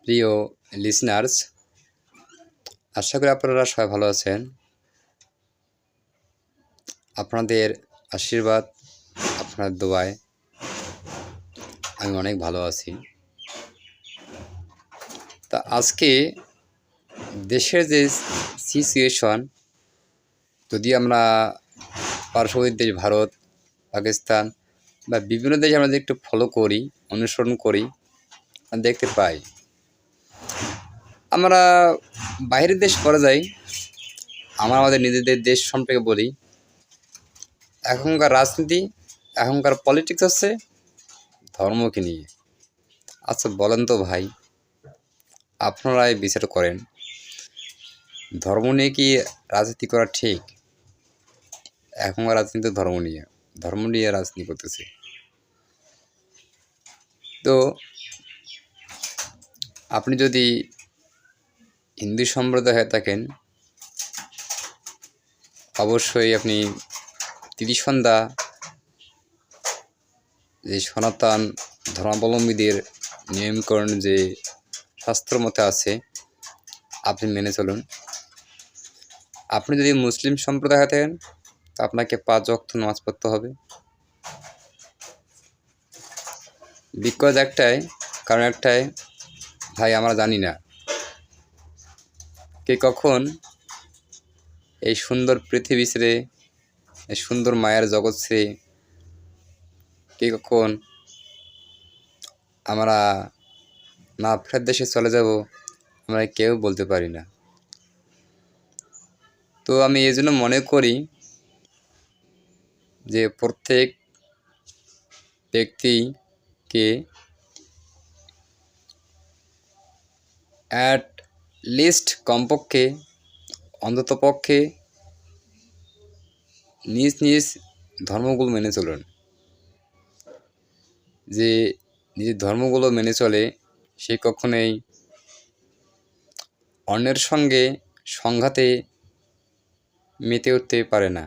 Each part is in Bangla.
প্রিয় লিসনার্স, আশা করি আপনারা সবাই ভালো আছেন। আপনাদের আশীর্বাদ, আপনার দোয়ায় আমি অনেক ভালো আছি। তা আজকে দেশের যে সিচুয়েশন, যদি আমরা পার্শ্ববর্তী দেশ ভারত, পাকিস্তান বা বিভিন্ন দেশে আমরা যদি একটু ফলো করি, অনুসরণ করি, দেখতে পাই আমরা বাইরের দেশ পরে যাই, আমাদের নিজেদের দেশ সম্পর্কে বলি। এখনকার রাজনীতি, এখনকার পলিটিক্স হচ্ছে ধর্মকে নিয়ে। আচ্ছা বলেন তো ভাই, আপনারাই বিচার করেন, ধর্ম নিয়ে কি রাজনীতি করা ঠিক? এখনকার রাজনীতি ধর্ম নিয়ে রাজনীতি করতেছে। তো আপনি যদি হিন্দু সম্প্রদায় হয়ে থাকেন, অবশ্যই আপনি ত্রিসন্ধ্যা যে সনাতন ধর্মাবলম্বীদের নিয়মকরণ যে শাস্ত্র মতে আছে, আপনি মেনে চলুন। আপনি যদি মুসলিম সম্প্রদায় হয়ে থাকেন, তো আপনাকে 5 ওয়াক্ত নামাজ পড়তে হবে। বিকজ কারণ একটাই, ভাই আমরা জানি না কে কখন এই সুন্দর পৃথিবী ছেড়ে, এই সুন্দর মায়ের জগৎ ছেড়ে কে কখন আমরা না ফেরার দেশে চলে যাব, আমরা কেউ বলতে পারি না। তো আমি এই জন্য মনে করি যে প্রত্যেক ব্যক্তিকে অ্যাট লিস্ট কমপক্ষে অন্ততপক্ষে নিজ নিজ ধর্মগুলো মেনে চলুন। যে নিজের ধর্মগুলো মেনে চলে, সে কখনোই অন্যের সঙ্গে সংঘাতে মেতে উঠতে পারে না।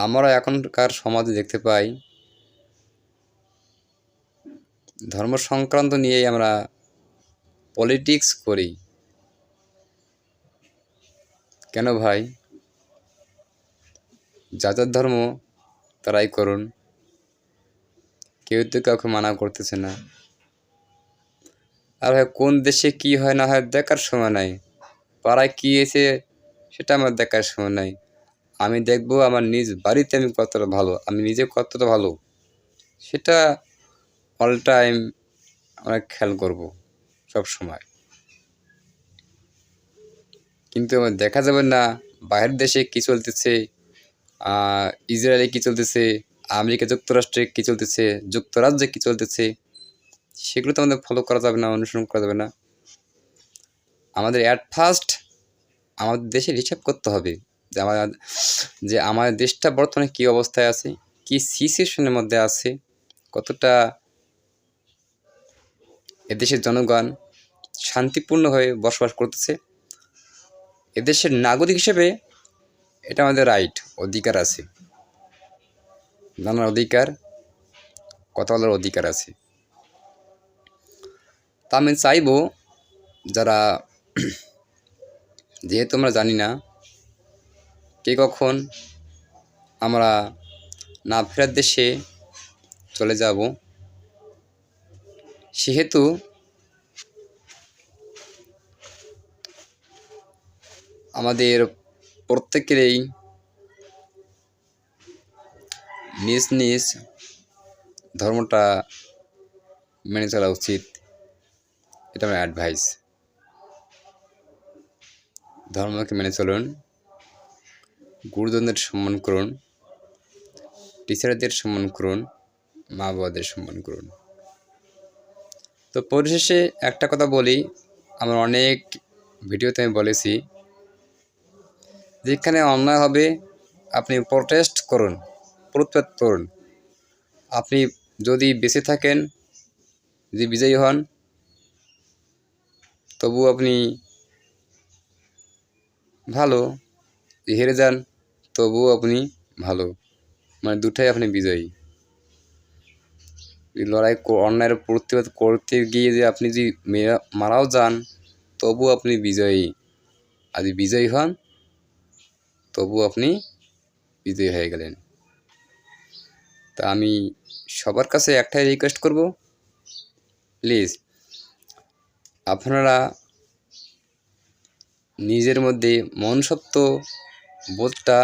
আমরা এখনকার সমাজে দেখতে পাই, ধর্ম সংক্রান্ত নিয়েই আমরা পলিটিক্স করি। কেন ভাই? যাদের ধর্ম তারাই করুন, কেউ তো কাউকে মানা করতেছে না। আর ভাই কোন দেশে কি হয় না হয় দেখার সময় নাই, পাড়ায় কী এসে সেটা আমার দেখার সময় নাই। আমি দেখব আমার নিজ বাড়িতে আমি কতটা ভালো, আমি নিজে কতটা ভালো, সেটা অল টাইম আমরা খেয়াল করব সব সময়। কিন্তু আমার দেখা যাবে না বাইরের দেশে কী চলতেছে, ইসরায়েলে কী চলতেছে, আমেরিকা যুক্তরাষ্ট্রে কী চলতেছে, যুক্তরাজ্যে কী চলতেছে, সেগুলো তো আমাদের ফলো করা যাবে না, অনুসরণ করা যাবে না। আমাদের অ্যাট ফার্স্ট আমাদের দেশের হিসাব করতে হবে যে আমাদের দেশটা বর্তমানে কী অবস্থায় আছে, কী সিচুয়েশনের মধ্যে আছে, কতটা এদেশের জনগণ শান্তিপূর্ণ হয়ে বসবাস করতেছে। এদেশের নাগরিক হিসেবে এটা আমাদের রাইট, অধিকার আছে, জানার অধিকার, কথা বলার অধিকার আছে। তা আমি চাইব যারা, যেহেতু আমরা জানি না কে কখন আমরা না ফেরার দেশে চলে যাব, সেহেতু আমাদের প্রত্যেকেরই নিজ নিজ ধর্মটা মেনে চলা উচিত। এটা আমার অ্যাডভাইস। ধর্মকে মেনে চলুন, গুরুজনদের সম্মান করুন, টিচারদের সম্মান করুন, মা বাবাদের সম্মান করুন। তো পরিশেষে একটা কথা বলি, আমার অনেক ভিডিওতে আমি বলেছি, যেখানে অন্যায় হবে আপনি প্রোটেস্ট করুন, প্রতিবাদ করুন। আপনি যদি বেঁচে থাকেন, যদি বিজয়ী হন, তবু আপনি ভালো, হেরে যান তবুও আপনি ভালো। মানে দুটাই আপনি বিজয়ী। লড়াই অন্যায়ের প্রতিবাদ করতে গিয়ে যে আপনি যদি মারাও যান তবু আপনি বিজয়ী। আর যদি বিজয়ী হন তবু আপনি বিজয়ী হয়ে গেলেন। তা আমি সবার কাছে একটাই রিকোয়েস্ট করব, প্লিজ আপনারা নিজের মধ্যে মনুষ্যত্ব বোধটা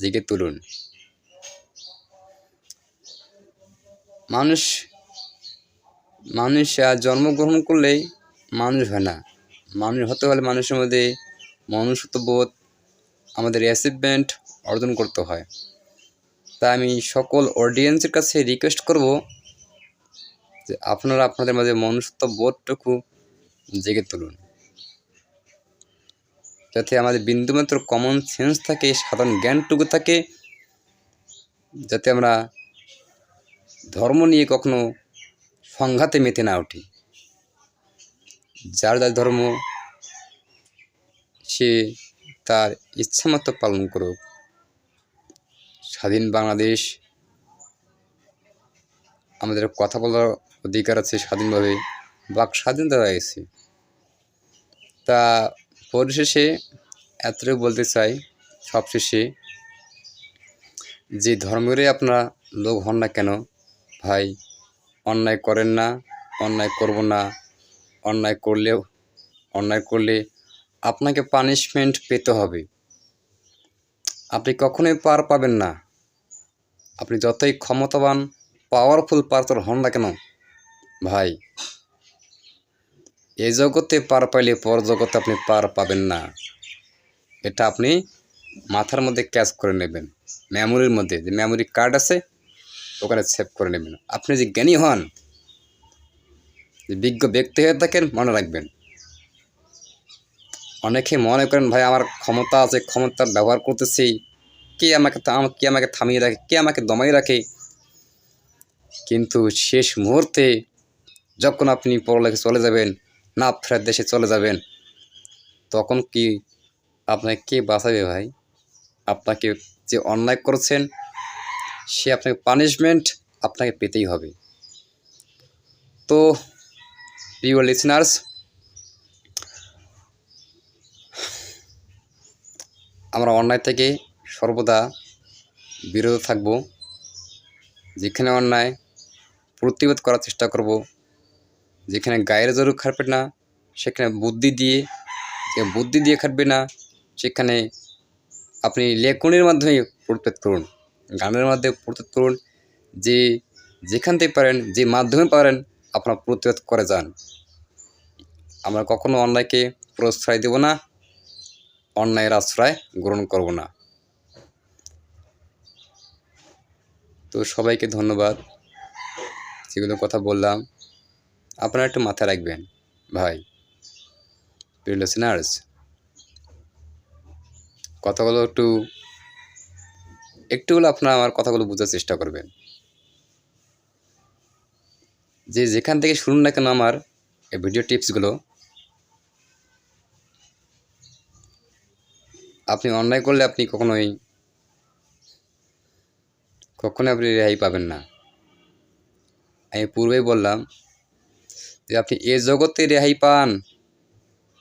জেগে তুলুন। মানুষ জন্মগ্রহণ করলেই মানুষ হয় না। মানুষ হতে হলে মানুষের মধ্যে মনুষ্যত্ব বোধ, আমাদের অ্যাচিভমেন্ট অর্জন করতে হয়। তা আমি সকল অডিয়েন্সের কাছে রিকোয়েস্ট করব যে আপনারা আপনাদের মাঝে মনুষ্যত্ব বোধটুকু জেগে তুলুন, যাতে আমাদের বিন্দুমাত্র কমন সেন্স থাকে, সাধারণ জ্ঞানটুকু থাকে, যাতে আমরা ধর্ম নিয়ে কখনো সংঘাতে মেতে না উঠি। যার যার ধর্ম সে তার ইচ্ছামতো পালন করুক। স্বাধীন বাংলাদেশ, আমাদের কথা বলার অধিকার আছে, স্বাধীনভাবে বাক স্বাধীনতা রয়েছে। তা পরিশেষে এতটুকু বলতে চাই, সবশেষে, যে ধর্মেরই আপনারা লোক হন না কেন ভাই, অন্যায় করেন না, অন্যায় করব না। অন্যায় করলে আপনাকে পানিশমেন্ট পেতে হবে। আপনি কখনোই পার পাবেন না। আপনি যতই ক্ষমতাবান পাওয়ারফুল পার্সন হন না কেন ভাই, এই জগতে পার পাইলে পর জগতে আপনি পার পাবেন না। এটা আপনি মাথার মধ্যে ক্যাচ করে নেবেন, মেমোরির মধ্যে যে মেমোরি কার্ড আছে ওখানে সেভ করে নেবেন। আপনি যে জ্ঞানী হন, যে বিজ্ঞ ব্যক্তি হয়ে থাকেন, মনে রাখবেন। অনেকে মনে করেন ভাই আমার ক্ষমতা আছে, ক্ষমতার ব্যবহার করতেছি, কে আমাকে থামিয়ে রাখে, কে আমাকে দমাই রাখে। কিন্তু শেষ মুহূর্তে যখন আপনি পরলোকে চলে যাবেন, না ফেরার দেশে চলে যাবেন, তখন কি আপনাকে কে বাঁচাবে ভাই? আপনাকে যে অন্যায় করেছেন সে আপনাকে পানিশমেন্ট আপনাকে পেতেই হবে। তো প্রিয় লিসনার্স, আমরা অন্যায় থেকে সর্বদা বিরত থাকব। যেখানে অন্যায় প্রতিবাদ করার চেষ্টা করব। যেখানে গায়ের জোরে খাটবে না সেখানে বুদ্ধি দিয়ে খাটবে না সেখানে আপনি লেখনের মাধ্যমে প্রতিবাদ করুন, গানের মাধ্যমে প্রতিবাদ করুন। যেখান থেকে পারেন, যে মাধ্যমে পারেন আপনারা প্রতিবাদ করে যান। আমরা কখনো অন্যায়কে প্রশ্রয় দেব না, অন্যায়ের আশ্রয় গ্রহণ করব না। তো সবাইকে ধন্যবাদ। যেগুলো কথা বললাম আপনারা একটু মাথায় রাখবেন ভাই। প্রিয় লিসনার্স, কথাগুলো একটু হলে আপনারা আমার কথাগুলো বোঝার চেষ্টা করবেন। যেখান থেকে শুনুন না কেন আমার এই ভিডিও টিপসগুলো, আপনি অন্যায় করলে আপনি কখনোই আপনি রেহাই পাবেন না। আমি পূর্বেই বললাম যে আপনি এ জগতে রেহাই পান,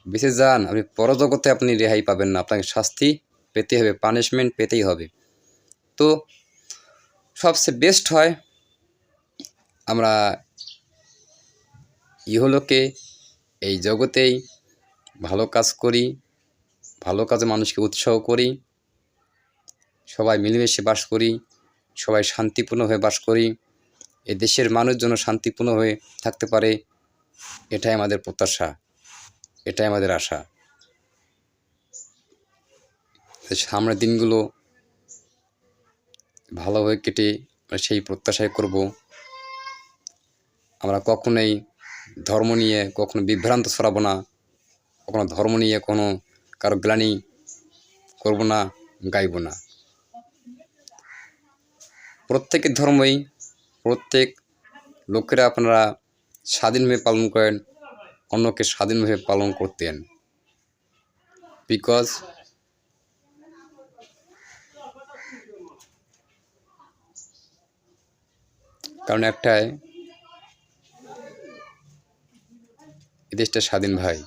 বেঁচে যান, আপনি পরজগতে আপনি রেহাই পাবেন না। আপনাকে শাস্তি পেতে হবে, পানিশমেন্ট পেতেই হবে। তো সবচেয়ে বেস্ট হয় আমরা ইহলোকে এই জগতেই ভালো কাজ করি, ভালো কাজে মানুষকে উৎসাহ করি, সবাই মিলেমিশে বাস করি, সবাই শান্তিপূর্ণভাবে বাস করি। এ দেশের মানুষ যেন শান্তিপূর্ণভাবে থাকতে পারে, এটাই আমাদের প্রত্যাশা, এটাই আমাদের আশা। সামনের দিনগুলো ভালোভাবে কেটে সেই প্রত্যাশাই করব। আমরা কখনোই ধর্ম নিয়ে কখনো বিভ্রান্ত ছড়াবো না, কখনো ধর্ম নিয়ে কোনো কারো গ্লানি করব না, গাইব না। প্রত্যেকের ধর্মই প্রত্যেক লোকেরা আপনারা স্বাধীনভাবে পালন করেন, অন্যকে স্বাধীনভাবে পালন করতেন। বিকজ কারণ একটাই, এই দেশটা স্বাধীন ভাই।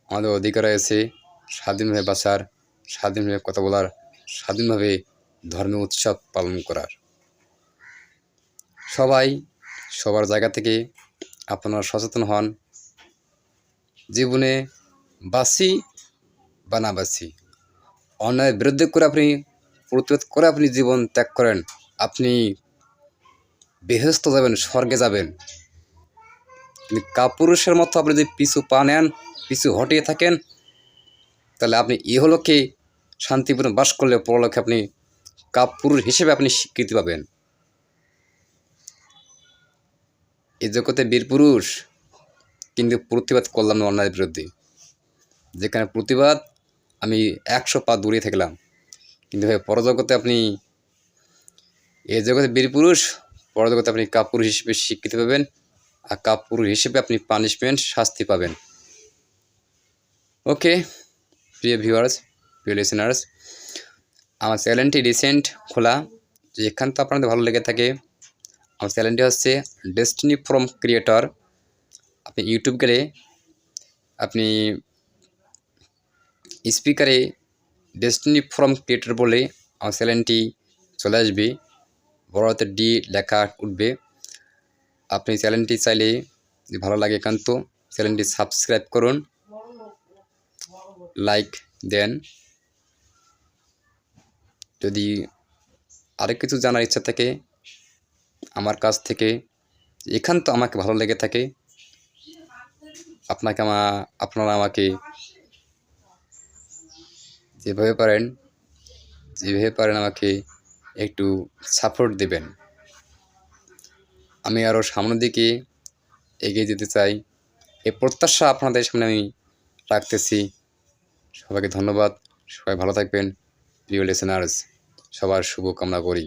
আমাদের অধিকার আছে স্বাধীনভাবে বাঁচার, স্বাধীনভাবে কথা বলার, স্বাধীনভাবে ধর্মীয় উৎসব পালন করার। সবাই সবার জায়গা থেকে আপনারা সচেতন হন। জীবনে বাঁচি বা না বাঁচি, অন্যায়ের বিরুদ্ধে করে আপনি প্রতিবাদ করে আপনি জীবন ত্যাগ করেন, আপনি বেহেশতে যাবেন, স্বর্গে যাবেন। কিন্তু কাপুরুষের মতো আপনি যদি পিছু পা নেন, পিছু হটিয়ে থাকেন, তাহলে আপনি ইহলোকে শান্তিপূর্ণ বাস করলে পরলোকে আপনি কাপুরুষ হিসেবে আপনি স্বীকৃতি পাবেন। এই জগতে বীরপুরুষ, কিন্তু প্রতিবাদ করলাম না অন্যায়ের বিরুদ্ধে। যেখানে প্রতিবাদ আমি 100 পা দূরে থাকলাম, কিন্তু ভাই পরজগতে আপনি, এই জগতে বীরপুরুষ, পরজগতে আপনি কাপুরুষ হিসেবে স্বীকৃতি পাবেন, আর কাপুরুষ হিসেবে আপনি পানিশমেন্ট, শাস্তি পাবেন। ওকে প্রিয় ভিউয়ার্স, প্রিয় লিসেনার্স, আমার চ্যানেলটি রিসেন্ট খোলা, যে এখান তো আপনাদের ভালো লেগে থাকে। আমার চ্যানেলটি হচ্ছে ডেস্টিনি ফ্রম ক্রিয়েটর। আপনি ইউটিউব গেলে আপনি স্পিকারে ডেস্টিনি ফ্রম ক্রিয়েটর বলে আমার চ্যানেলটি চলে আসবে, বড় হাতের ডি লেখা উঠবে। আপনি চ্যানেলটি চাইলে যদি ভালো লাগে একান্ত চ্যানেলটি সাবস্ক্রাইব করুন, লাইক দেন। যদি আরেক কিছু জানার ইচ্ছা থাকে আমার কাছ থেকে, একান্ত আমাকে ভালো লেগে থাকে, আপনারা আমাকে যেভাবে পারেন আমাকে একটু সাপোর্ট দেবেন। আমি আরও সামনের দিকে এগিয়ে যেতে চাই, এই প্রত্যাশা আপনাদের সামনে আমি রাখতেছি। সবাইকে ধন্যবাদ, সবাই ভালো থাকবেন। প্রিয় লিসেনার্স, সবার শুভ কামনা করি।